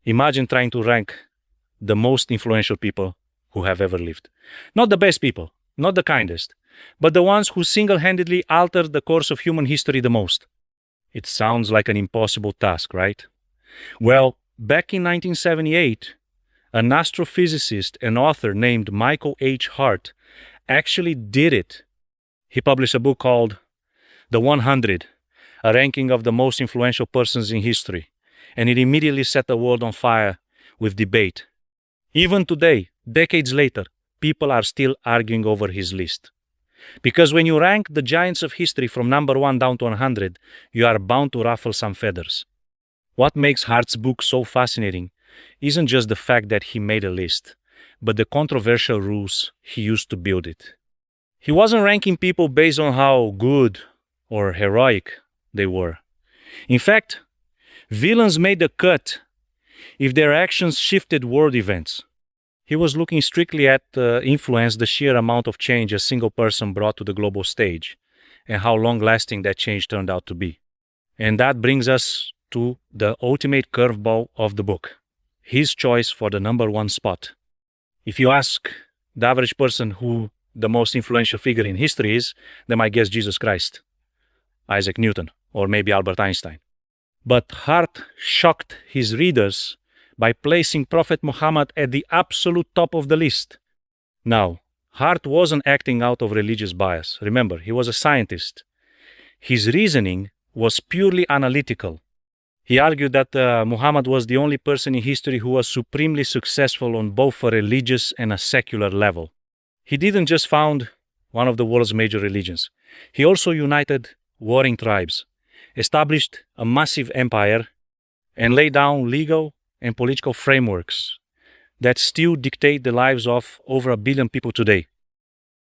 Imagine trying to rank the most influential people who have ever lived. Not the best people, not the kindest, but the ones who single-handedly altered the course of human history the most. It sounds like an impossible task, right? Well, back in 1978, an astrophysicist and author named Michael H Hart actually did it. He published a book called The 100, a ranking of the most influential persons in history, and it immediately set the world on fire with debate. Even today, decades later, people are still arguing over his list. Because when you rank the giants of history from number 1 down to 100, you are bound to ruffle some feathers. What makes Hart's book so fascinating isn't just the fact that he made a list, but the controversial rules he used to build it. He wasn't ranking people based on how good or heroic they were. In fact, villains made the cut if their actions shifted world events. He was looking strictly at influence, the sheer amount of change a single person brought to the global stage, and how long-lasting that change turned out to be. And that brings us to the ultimate curveball of the book, his choice for the number 1 spot. If you ask the average person who the most influential figure in history is, they might guess Jesus Christ, Isaac Newton, or maybe Albert Einstein. But Hart shocked his readers by placing Prophet Muhammad at the absolute top of the list. Now, Hart wasn't acting out of religious bias. Remember, he was a scientist. His reasoning was purely analytical. He argued that Muhammad was the only person in history who was supremely successful on both a religious and a secular level. He didn't just found one of the world's major religions. He also united warring tribes, established a massive empire, and laid down legal and political frameworks that still dictate the lives of over 1 billion people today.